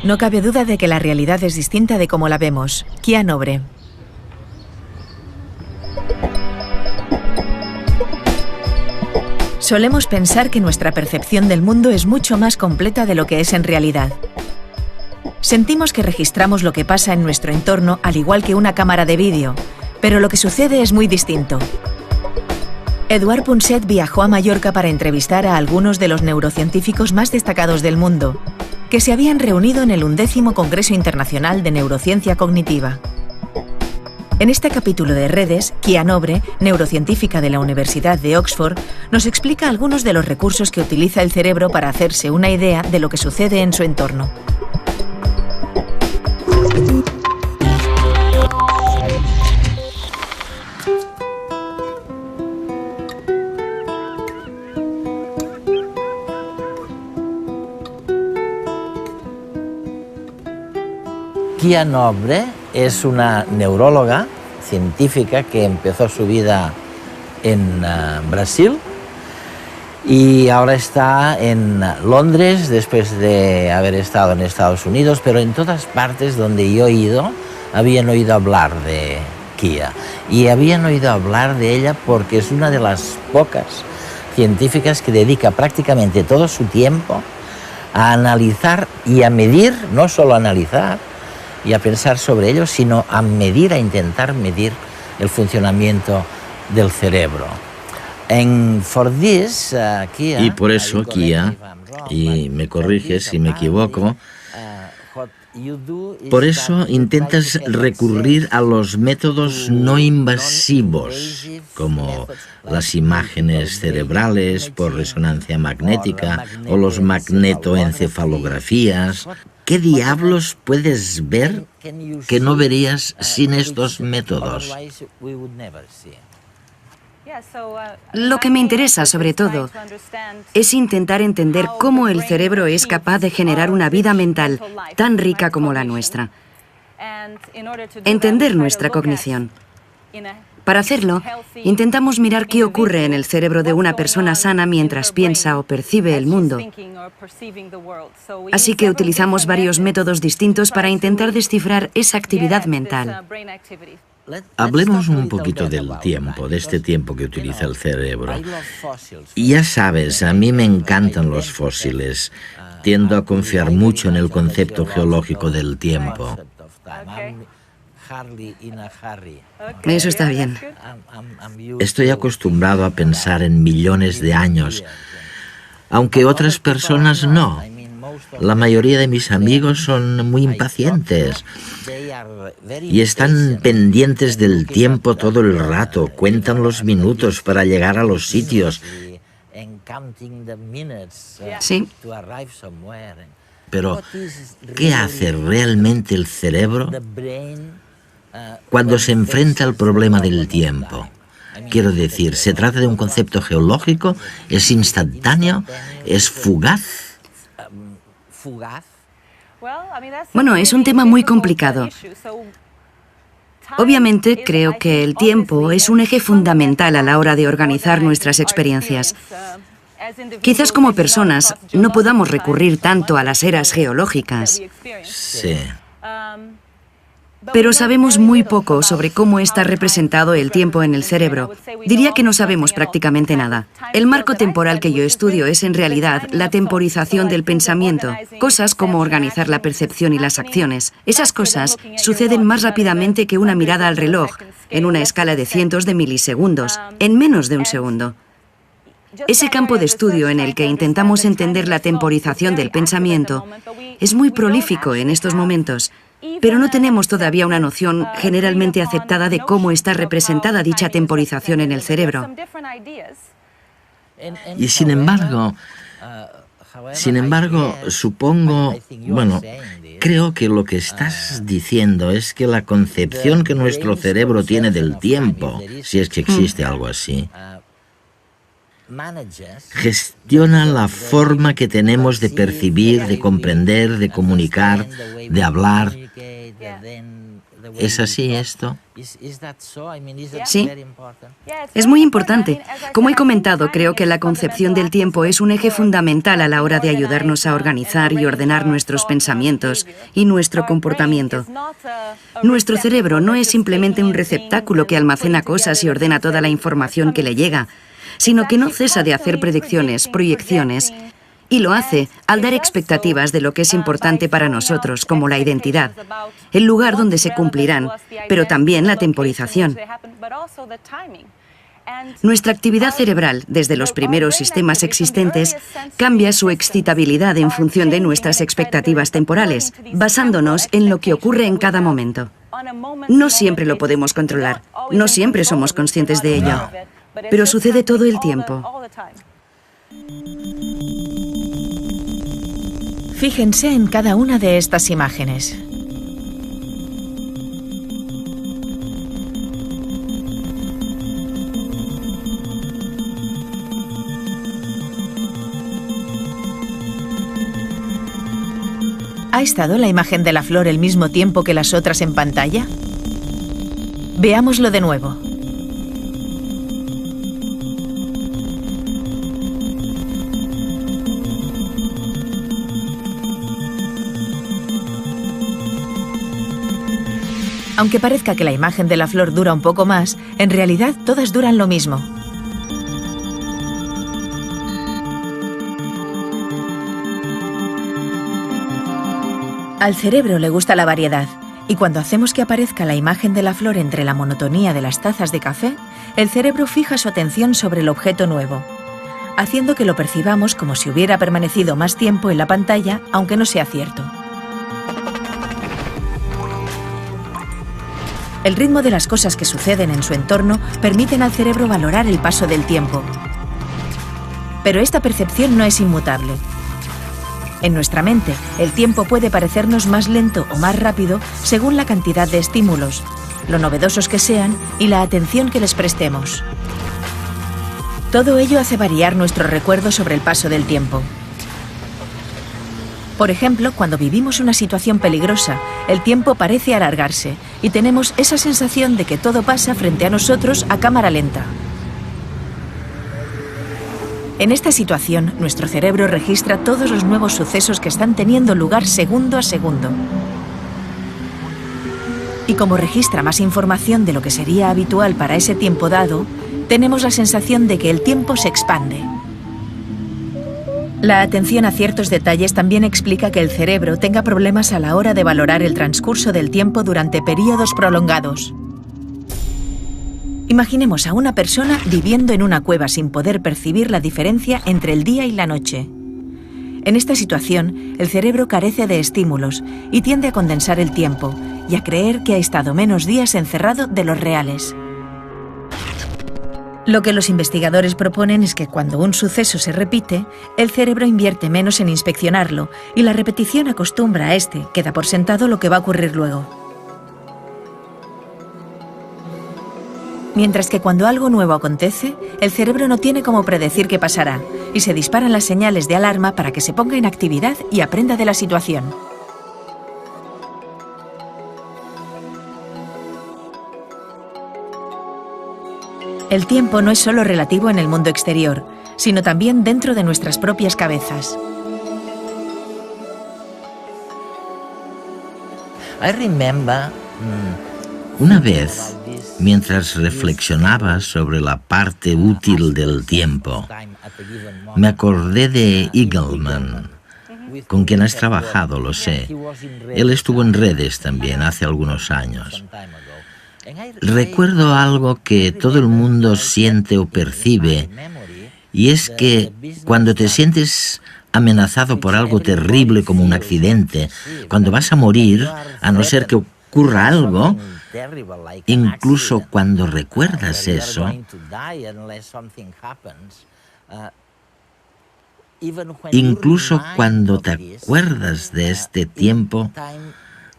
No cabe duda de que la realidad es distinta de cómo la vemos. Kia Nobre. Solemos pensar que nuestra percepción del mundo es mucho más completa de lo que es en realidad. Sentimos que registramos lo que pasa en nuestro entorno al igual que una cámara de vídeo, pero lo que sucede es muy distinto. Edouard Punset viajó a Mallorca para entrevistar a algunos de los neurocientíficos más destacados del mundo, que se habían reunido en el 11º Congreso Internacional de Neurociencia Cognitiva. En este capítulo de Redes, Kia Nobre, neurocientífica de la Universidad de Oxford, nos explica algunos de los recursos que utiliza el cerebro para hacerse una idea de lo que sucede en su entorno. Kia Nobre es una neuróloga científica que empezó su vida en Brasil y ahora está en Londres después de haber estado en Estados Unidos, pero en todas partes donde yo he ido habían oído hablar de Kia y habían oído hablar de ella porque es una de las pocas científicas que dedica prácticamente todo su tiempo a analizar y a medir, no solo a analizar y a pensar sobre ello, sino a medir, a intentar medir el funcionamiento del cerebro. Y por eso Kia, y me corriges si me equivoco, por eso intentas recurrir a los métodos no invasivos, como las imágenes cerebrales por resonancia magnética o los magnetoencefalografías. ¿Qué diablos puedes ver que no verías sin estos métodos? Lo que me interesa, sobre todo, es intentar entender cómo el cerebro es capaz de generar una vida mental tan rica como la nuestra. Entender nuestra cognición. Para hacerlo, intentamos mirar qué ocurre en el cerebro de una persona sana mientras piensa o percibe el mundo. Así que utilizamos varios métodos distintos para intentar descifrar esa actividad mental. Hablemos un poquito del tiempo, de este tiempo que utiliza el cerebro. Y ya sabes, a mí me encantan los fósiles. Tiendo a confiar mucho en el concepto geológico del tiempo. Eso está bien. Estoy acostumbrado a pensar en millones de años, aunque otras personas no. La mayoría de mis amigos son muy impacientes y están pendientes del tiempo todo el rato, cuentan los minutos para llegar a los sitios. Sí. Pero, ¿qué hace realmente el cerebro cuando se enfrenta al problema del tiempo? Quiero decir, ¿se trata de un concepto geológico? ¿Es instantáneo? ¿Es fugaz? Bueno, es un tema muy complicado. Obviamente, creo que el tiempo es un eje fundamental a la hora de organizar nuestras experiencias. Quizás como personas no podamos recurrir tanto a las eras geológicas. Sí. Pero sabemos muy poco sobre cómo está representado el tiempo en el cerebro. Diría que no sabemos prácticamente nada. El marco temporal que yo estudio es en realidad la temporización del pensamiento, cosas como organizar la percepción y las acciones. Esas cosas suceden más rápidamente que una mirada al reloj, en una escala de cientos de milisegundos, en menos de un segundo. Ese campo de estudio en el que intentamos entender la temporización del pensamiento es muy prolífico en estos momentos, pero no tenemos todavía una noción generalmente aceptada de cómo está representada dicha temporización en el cerebro. Y sin embargo, supongo, creo que lo que estás diciendo es que la concepción que nuestro cerebro tiene del tiempo, si es que existe algo así, gestiona la forma que tenemos de percibir, de comprender, de comunicar, de hablar. ¿Es así esto? Sí, es muy importante. Como he comentado, creo que la concepción del tiempo es un eje fundamental a la hora de ayudarnos a organizar y ordenar nuestros pensamientos y nuestro comportamiento. Nuestro cerebro no es simplemente un receptáculo que almacena cosas y ordena toda la información que le llega, sino que no cesa de hacer predicciones, proyecciones, y lo hace al dar expectativas de lo que es importante para nosotros, como la identidad, el lugar donde se cumplirán, pero también la temporización. Nuestra actividad cerebral, desde los primeros sistemas existentes, cambia su excitabilidad en función de nuestras expectativas temporales, basándonos en lo que ocurre en cada momento. No siempre lo podemos controlar, no siempre somos conscientes de ello, pero sucede todo el tiempo. Fíjense en cada una de estas imágenes. ¿Ha estado la imagen de la flor el mismo tiempo que las otras en pantalla? Veámoslo de nuevo. Aunque parezca que la imagen de la flor dura un poco más, en realidad todas duran lo mismo. Al cerebro le gusta la variedad, y cuando hacemos que aparezca la imagen de la flor entre la monotonía de las tazas de café, el cerebro fija su atención sobre el objeto nuevo, haciendo que lo percibamos como si hubiera permanecido más tiempo en la pantalla, aunque no sea cierto. El ritmo de las cosas que suceden en su entorno permiten al cerebro valorar el paso del tiempo. Pero esta percepción no es inmutable. En nuestra mente, el tiempo puede parecernos más lento o más rápido según la cantidad de estímulos, lo novedosos que sean y la atención que les prestemos. Todo ello hace variar nuestro recuerdo sobre el paso del tiempo. Por ejemplo, cuando vivimos una situación peligrosa, el tiempo parece alargarse y tenemos esa sensación de que todo pasa frente a nosotros a cámara lenta. En esta situación, nuestro cerebro registra todos los nuevos sucesos que están teniendo lugar segundo a segundo. Y como registra más información de lo que sería habitual para ese tiempo dado, tenemos la sensación de que el tiempo se expande. La atención a ciertos detalles también explica que el cerebro tenga problemas a la hora de valorar el transcurso del tiempo durante periodos prolongados. Imaginemos a una persona viviendo en una cueva sin poder percibir la diferencia entre el día y la noche. En esta situación, el cerebro carece de estímulos y tiende a condensar el tiempo y a creer que ha estado menos días encerrado de los reales. Lo que los investigadores proponen es que cuando un suceso se repite, el cerebro invierte menos en inspeccionarlo y la repetición acostumbra a este, que da por sentado lo que va a ocurrir luego. Mientras que cuando algo nuevo acontece, el cerebro no tiene cómo predecir qué pasará y se disparan las señales de alarma para que se ponga en actividad y aprenda de la situación. El tiempo no es solo relativo en el mundo exterior, sino también dentro de nuestras propias cabezas. Una vez, mientras reflexionaba sobre la parte útil del tiempo, me acordé de Eagleman, con quien has trabajado, lo sé. Él estuvo en redes también hace algunos años. Recuerdo algo que todo el mundo siente o percibe, y es que cuando te sientes amenazado por algo terrible como un accidente, cuando vas a morir, a no ser que ocurra algo, incluso cuando recuerdas eso, incluso cuando te acuerdas de este tiempo,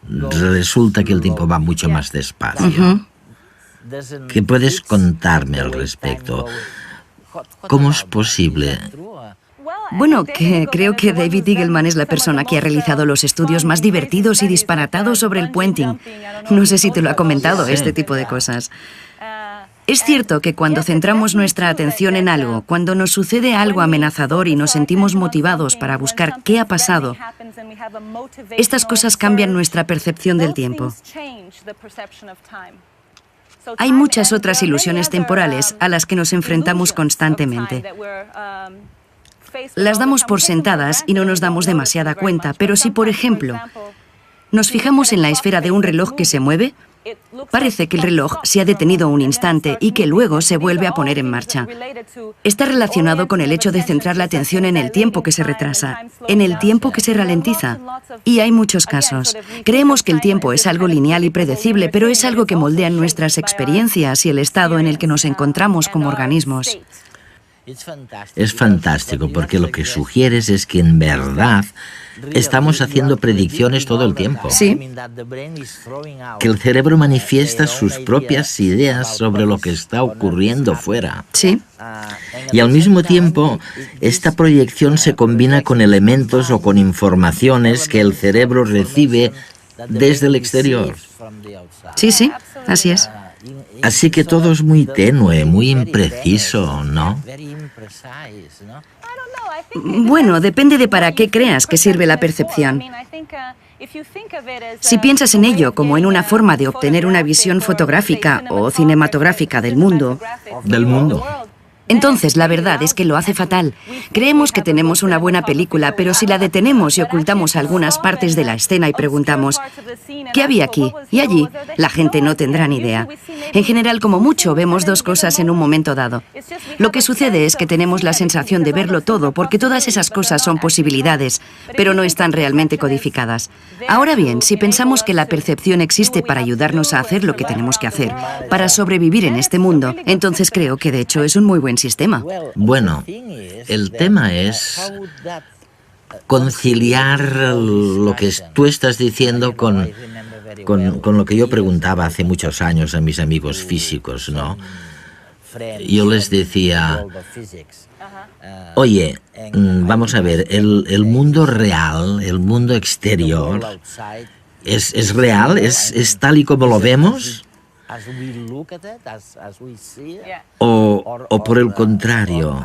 resulta que el tiempo va mucho más despacio. ¿Qué puedes contarme al respecto? ¿Cómo es posible? Bueno, que creo que David Eagleman es la persona que ha realizado los estudios más divertidos y disparatados sobre el puenting. No sé si te lo ha comentado, este tipo de cosas. Es cierto que cuando centramos nuestra atención en algo, cuando nos sucede algo amenazador y nos sentimos motivados para buscar qué ha pasado, estas cosas cambian nuestra percepción del tiempo. Hay muchas otras ilusiones temporales a las que nos enfrentamos constantemente. Las damos por sentadas y no nos damos demasiada cuenta, pero si, por ejemplo, nos fijamos en la esfera de un reloj que se mueve, parece que el reloj se ha detenido un instante y que luego se vuelve a poner en marcha. Está relacionado con el hecho de centrar la atención en el tiempo que se retrasa, en el tiempo que se ralentiza. Y hay muchos casos. Creemos que el tiempo es algo lineal y predecible, pero es algo que moldea nuestras experiencias y el estado en el que nos encontramos como organismos. Es fantástico porque lo que sugieres es que en verdad estamos haciendo predicciones todo el tiempo. Sí. Que el cerebro manifiesta sus propias ideas sobre lo que está ocurriendo fuera. Sí. Y al mismo tiempo, esta proyección se combina con elementos o con informaciones que el cerebro recibe desde el exterior. Sí, sí, así es. Así que todo es muy tenue, muy impreciso, ¿no? Bueno, depende de para qué creas que sirve la percepción. Si piensas en ello como en una forma de obtener una visión fotográfica o cinematográfica del mundo, entonces la verdad es que lo hace fatal. Creemos que tenemos una buena película, pero si la detenemos y ocultamos algunas partes de la escena y preguntamos ¿qué había aquí y allí?, la gente no tendrá ni idea. En general, como mucho, vemos dos cosas en un momento dado. Lo que sucede es que tenemos la sensación de verlo todo porque todas esas cosas son posibilidades, pero no están realmente codificadas. Ahora bien, si pensamos que la percepción existe para ayudarnos a hacer lo que tenemos que hacer, para sobrevivir en este mundo, entonces creo que de hecho es un muy buen sistema. Bueno, el tema es conciliar lo que tú estás diciendo con lo que yo preguntaba hace muchos años a mis amigos físicos, ¿no? Yo les decía, oye, vamos a ver, el mundo real, el mundo exterior, ¿es real? ¿Es tal y como lo vemos? O por el contrario,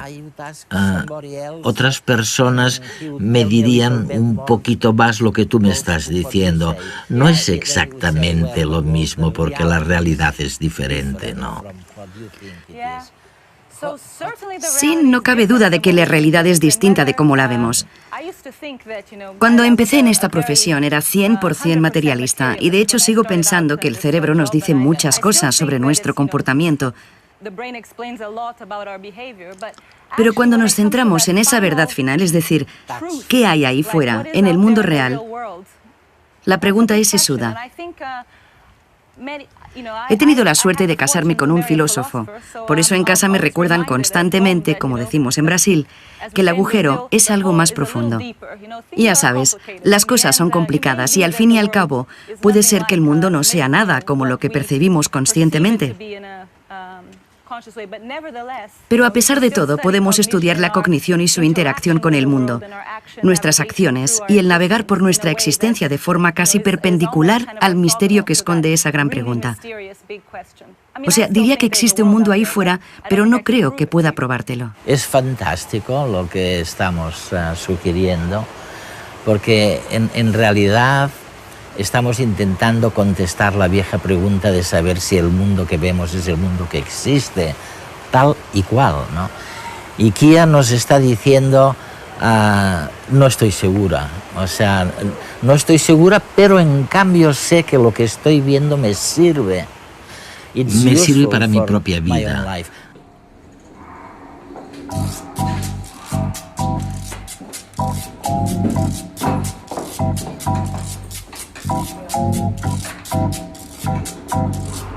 otras personas me dirían un poquito más lo que tú me estás diciendo. No es exactamente lo mismo porque la realidad es diferente, ¿no? Sí, no cabe duda de que la realidad es distinta de cómo la vemos. Cuando empecé en esta profesión era 100% materialista y de hecho sigo pensando que el cerebro nos dice muchas cosas sobre nuestro comportamiento. Pero cuando nos centramos en esa verdad final, es decir, ¿qué hay ahí fuera, en el mundo real? La pregunta es sesuda. He tenido la suerte de casarme con un filósofo. Por eso en casa me recuerdan constantemente, como decimos en Brasil, que el agujero es algo más profundo. Ya sabes, las cosas son complicadas y al fin y al cabo puede ser que el mundo no sea nada como lo que percibimos conscientemente. Pero a pesar de todo, podemos estudiar la cognición y su interacción con el mundo, nuestras acciones y el navegar por nuestra existencia de forma casi perpendicular al misterio que esconde esa gran pregunta. O sea, diría que existe un mundo ahí fuera, pero no creo que pueda probártelo. Es fantástico lo que estamos sugiriendo, porque en realidad estamos intentando contestar la vieja pregunta de saber si el mundo que vemos es el mundo que existe, tal y cual, ¿no? Y Kia nos está diciendo, no estoy segura, o sea, no estoy segura, pero en cambio sé que lo que estoy viendo me sirve. Me sirve para mi propia vida.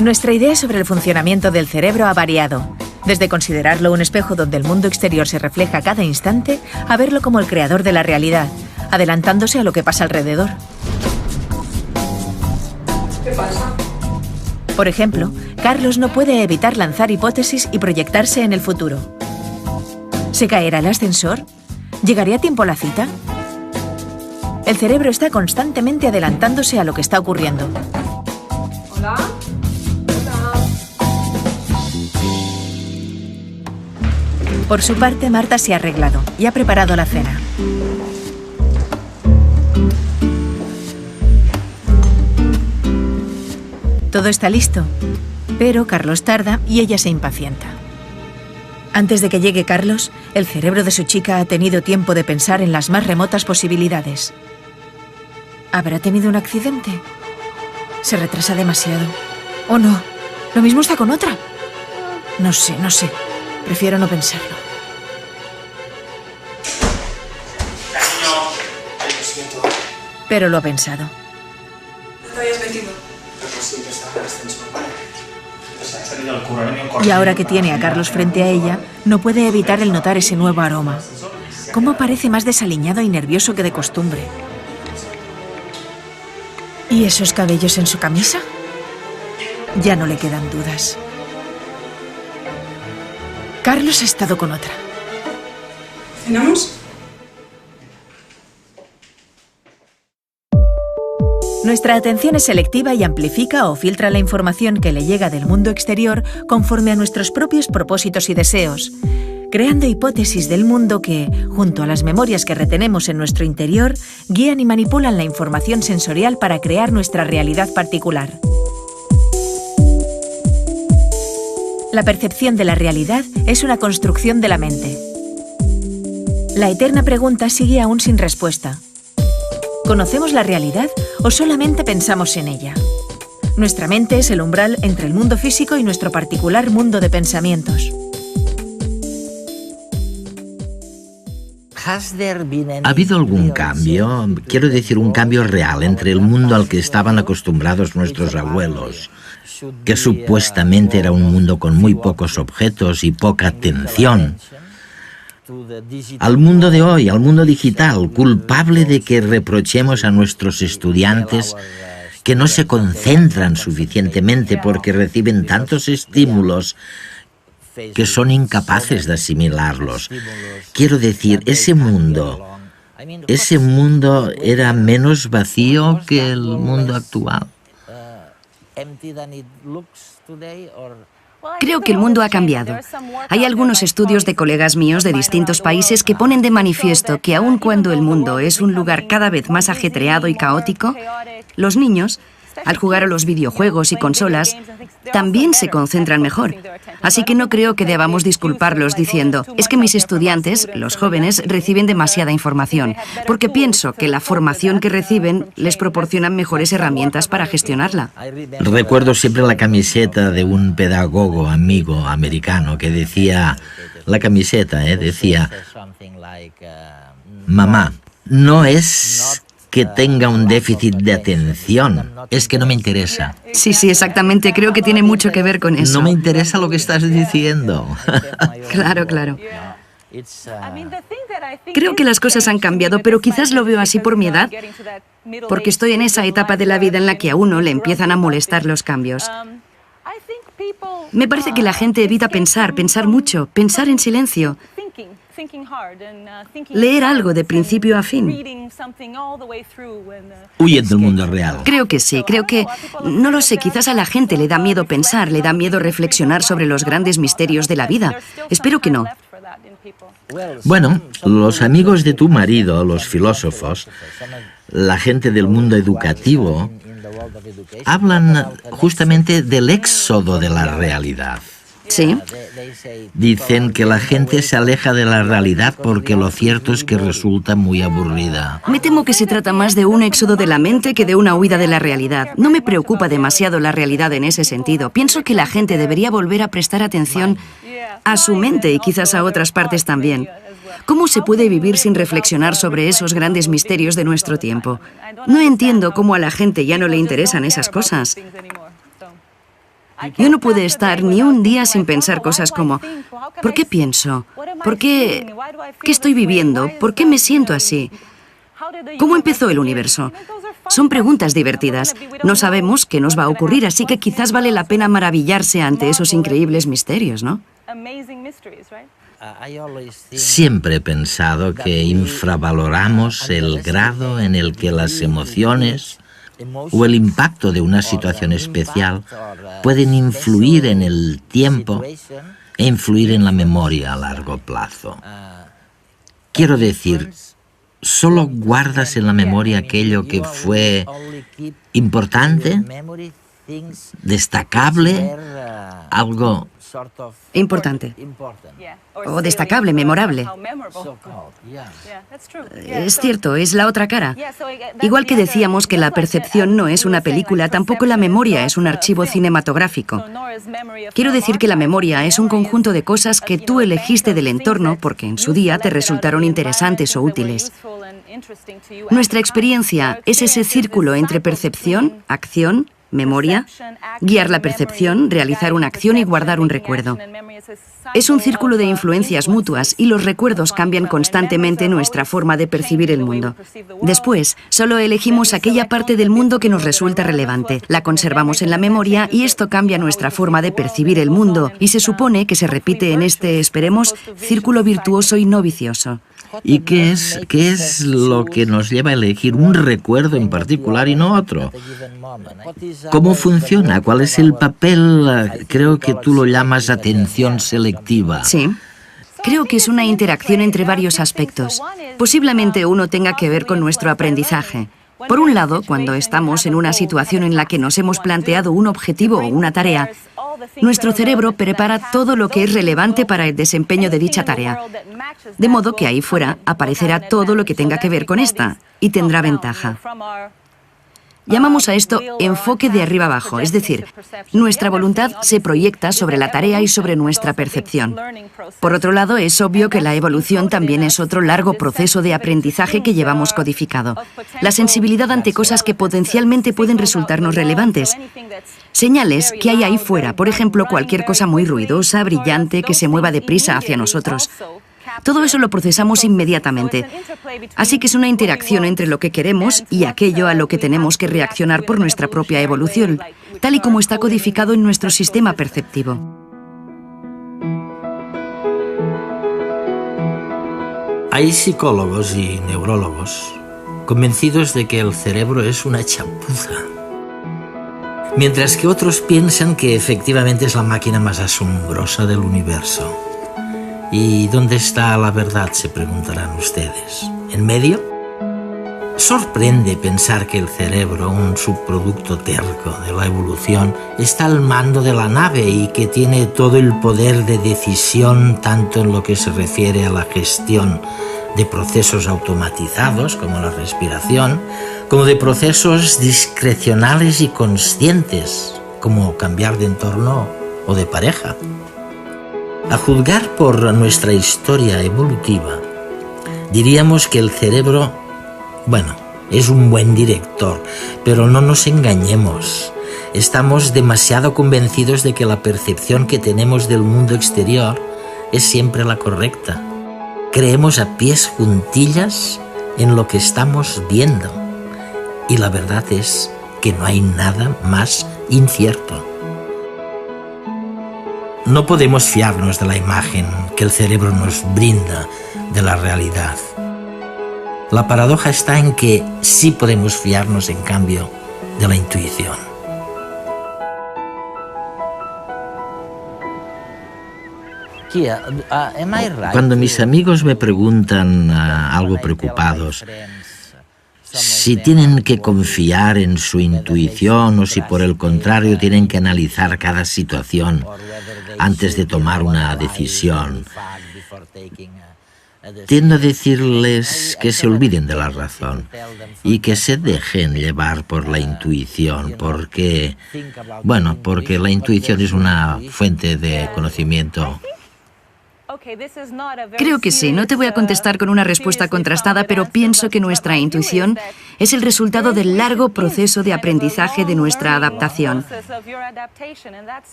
Nuestra idea sobre el funcionamiento del cerebro ha variado, desde considerarlo un espejo donde el mundo exterior se refleja cada instante, a verlo como el creador de la realidad, adelantándose a lo que pasa alrededor. ¿Qué pasa? Por ejemplo, Carlos no puede evitar lanzar hipótesis y proyectarse en el futuro. ¿Se caerá el ascensor? ¿Llegaré a tiempo a la cita? El cerebro está constantemente adelantándose a lo que está ocurriendo. Hola. Por su parte, Marta se ha arreglado y ha preparado la cena. Todo está listo, pero Carlos tarda y ella se impacienta. Antes de que llegue Carlos, el cerebro de su chica ha tenido tiempo de pensar en las más remotas posibilidades. ¿Habrá tenido un accidente? Se retrasa demasiado. ¿O no? ¿Lo mismo está con otra? No sé. Prefiero no pensarlo. Pero lo ha pensado. ¿No te habías metido? Y ahora que tiene a Carlos frente a ella, no puede evitar el notar ese nuevo aroma. ¿Cómo parece más desaliñado y nervioso que de costumbre? ¿Y esos cabellos en su camisa? Ya no le quedan dudas. Carlos ha estado con otra. ¿Cenamos? Nuestra atención es selectiva y amplifica o filtra la información que le llega del mundo exterior conforme a nuestros propios propósitos y deseos, creando hipótesis del mundo que, junto a las memorias que retenemos en nuestro interior, guían y manipulan la información sensorial para crear nuestra realidad particular. La percepción de la realidad es una construcción de la mente. La eterna pregunta sigue aún sin respuesta. ¿Conocemos la realidad o solamente pensamos en ella? Nuestra mente es el umbral entre el mundo físico y nuestro particular mundo de pensamientos. ¿Ha habido algún cambio? Quiero decir, un cambio real entre el mundo al que estaban acostumbrados nuestros abuelos, que supuestamente era un mundo con muy pocos objetos y poca atención, al mundo de hoy, al mundo digital, culpable de que reprochemos a nuestros estudiantes que no se concentran suficientemente porque reciben tantos estímulos que son incapaces de asimilarlos? Quiero decir, ese mundo era menos vacío que el mundo actual. Creo que el mundo ha cambiado. Hay algunos estudios de colegas míos de distintos países que ponen de manifiesto que aun cuando el mundo es un lugar cada vez más ajetreado y caótico, los niños, al jugar a los videojuegos y consolas, también se concentran mejor. Así que no creo que debamos disculparlos diciendo, es que mis estudiantes, los jóvenes, reciben demasiada información, porque pienso que la formación que reciben les proporciona mejores herramientas para gestionarla. Recuerdo siempre la camiseta de un pedagogo amigo americano que decía, decía, mamá, no es que tenga un déficit de atención, es que no me interesa. Sí, exactamente, creo que tiene mucho que ver con eso. No me interesa lo que estás diciendo. Claro. Creo que las cosas han cambiado, pero quizás lo veo así por mi edad, porque estoy en esa etapa de la vida en la que a uno le empiezan a molestar los cambios. Me parece que la gente evita pensar mucho, pensar en silencio. Leer algo de principio a fin. Huyen del mundo real. Creo que sí, no lo sé, quizás a la gente le da miedo pensar, le da miedo reflexionar sobre los grandes misterios de la vida. Espero que no. Bueno, los amigos de tu marido, los filósofos, la gente del mundo educativo, hablan justamente del éxodo de la realidad. ¿Sí? Dicen que la gente se aleja de la realidad porque lo cierto es que resulta muy aburrida. Me temo que se trata más de un éxodo de la mente que de una huida de la realidad. No me preocupa demasiado la realidad en ese sentido. Pienso que la gente debería volver a prestar atención a su mente y quizás a otras partes también. ¿Cómo se puede vivir sin reflexionar sobre esos grandes misterios de nuestro tiempo? No entiendo cómo a la gente ya no le interesan esas cosas. Yo no puedo estar ni un día sin pensar cosas como, ¿por qué pienso? ¿Qué estoy viviendo? ¿Por qué me siento así? ¿Cómo empezó el universo? Son preguntas divertidas. No sabemos qué nos va a ocurrir, así que quizás vale la pena maravillarse ante esos increíbles misterios, ¿no? Siempre he pensado que infravaloramos el grado en el que las emociones o el impacto de una situación especial pueden influir en el tiempo e influir en la memoria a largo plazo. Quiero decir, ¿solo guardas en la memoria aquello que fue importante, destacable, algo importante o destacable, memorable? Es cierto, es la otra cara. Igual que decíamos que la percepción no es una película, tampoco la memoria es un archivo cinematográfico. Quiero decir que la memoria es un conjunto de cosas que tú elegiste del entorno porque en su día te resultaron interesantes o útiles. Nuestra experiencia es ese círculo entre percepción, acción, memoria, guiar la percepción, realizar una acción y guardar un recuerdo. Es un círculo de influencias mutuas y los recuerdos cambian constantemente nuestra forma de percibir el mundo. Después, solo elegimos aquella parte del mundo que nos resulta relevante, la conservamos en la memoria y esto cambia nuestra forma de percibir el mundo y se supone que se repite en este, esperemos, círculo virtuoso y no vicioso. ¿Y qué es lo que nos lleva a elegir un recuerdo en particular y no otro? ¿Cómo funciona? ¿Cuál es el papel? Creo que tú lo llamas atención selectiva. Sí. Creo que es una interacción entre varios aspectos. Posiblemente uno tenga que ver con nuestro aprendizaje. Por un lado, cuando estamos en una situación en la que nos hemos planteado un objetivo o una tarea, nuestro cerebro prepara todo lo que es relevante para el desempeño de dicha tarea. De modo que ahí fuera aparecerá todo lo que tenga que ver con esta y tendrá ventaja. Llamamos a esto enfoque de arriba abajo, es decir, nuestra voluntad se proyecta sobre la tarea y sobre nuestra percepción. Por otro lado, es obvio que la evolución también es otro largo proceso de aprendizaje que llevamos codificado. La sensibilidad ante cosas que potencialmente pueden resultarnos relevantes. Señales que hay ahí fuera, por ejemplo, cualquier cosa muy ruidosa, brillante, que se mueva deprisa hacia nosotros. Todo eso lo procesamos inmediatamente. Así que es una interacción entre lo que queremos y aquello a lo que tenemos que reaccionar por nuestra propia evolución, tal y como está codificado en nuestro sistema perceptivo. Hay psicólogos y neurólogos convencidos de que el cerebro es una chapuza, mientras que otros piensan que efectivamente es la máquina más asombrosa del universo. ¿Y dónde está la verdad?, se preguntarán ustedes. ¿En medio? Sorprende pensar que el cerebro, un subproducto terco de la evolución, está al mando de la nave y que tiene todo el poder de decisión tanto en lo que se refiere a la gestión de procesos automatizados como la respiración, como de procesos discrecionales y conscientes como cambiar de entorno o de pareja. A juzgar por nuestra historia evolutiva, diríamos que el cerebro, es un buen director, pero no nos engañemos. Estamos demasiado convencidos de que la percepción que tenemos del mundo exterior es siempre la correcta. Creemos a pies juntillas en lo que estamos viendo. Y la verdad es que no hay nada más incierto. No podemos fiarnos de la imagen que el cerebro nos brinda de la realidad. La paradoja está en que sí podemos fiarnos, en cambio, de la intuición. Cuando mis amigos me preguntan, algo preocupados, si tienen que confiar en su intuición o si por el contrario tienen que analizar cada situación antes de tomar una decisión, tiendo a decirles que se olviden de la razón y que se dejen llevar por la intuición, porque la intuición es una fuente de conocimiento. Creo que sí. No te voy a contestar con una respuesta contrastada, pero pienso que nuestra intuición es el resultado del largo proceso de aprendizaje de nuestra adaptación.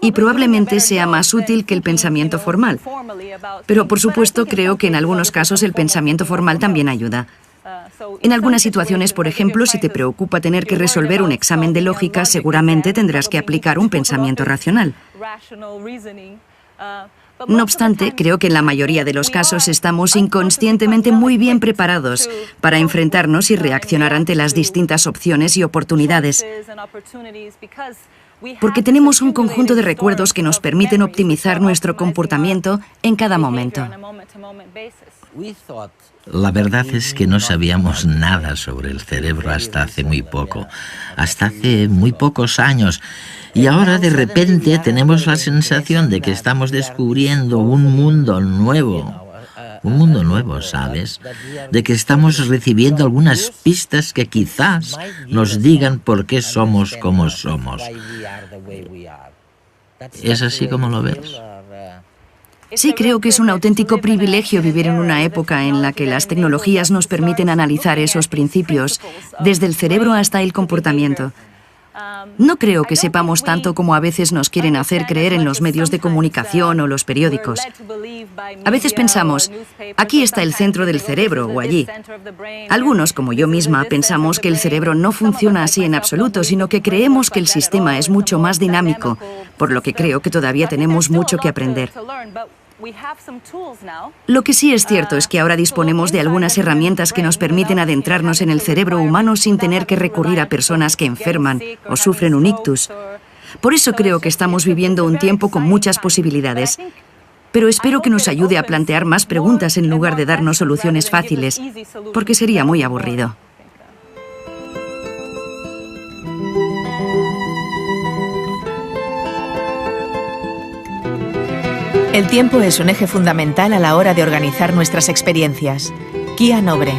Y probablemente sea más útil que el pensamiento formal. Pero, por supuesto, creo que en algunos casos el pensamiento formal también ayuda. En algunas situaciones, por ejemplo, si te preocupa tener que resolver un examen de lógica, seguramente tendrás que aplicar un pensamiento racional. No obstante, creo que en la mayoría de los casos estamos inconscientemente muy bien preparados para enfrentarnos y reaccionar ante las distintas opciones y oportunidades, porque tenemos un conjunto de recuerdos que nos permiten optimizar nuestro comportamiento en cada momento. La verdad es que no sabíamos nada sobre el cerebro hasta hace muy poco, hasta hace muy pocos años. Y ahora de repente tenemos la sensación de que estamos descubriendo un mundo nuevo, ¿sabes? De que estamos recibiendo algunas pistas que quizás nos digan por qué somos como somos. ¿Es así como lo ves? Sí, creo que es un auténtico privilegio vivir en una época en la que las tecnologías nos permiten analizar esos principios, desde el cerebro hasta el comportamiento. No creo que sepamos tanto como a veces nos quieren hacer creer en los medios de comunicación o los periódicos. A veces pensamos, aquí está el centro del cerebro o allí. Algunos, como yo misma, pensamos que el cerebro no funciona así en absoluto, sino que creemos que el sistema es mucho más dinámico, por lo que creo que todavía tenemos mucho que aprender. Lo que sí es cierto es que ahora disponemos de algunas herramientas que nos permiten adentrarnos en el cerebro humano sin tener que recurrir a personas que enferman o sufren un ictus. Por eso creo que estamos viviendo un tiempo con muchas posibilidades. Pero espero que nos ayude a plantear más preguntas en lugar de darnos soluciones fáciles, porque sería muy aburrido. El tiempo es un eje fundamental a la hora de organizar nuestras experiencias. Kia Nobre.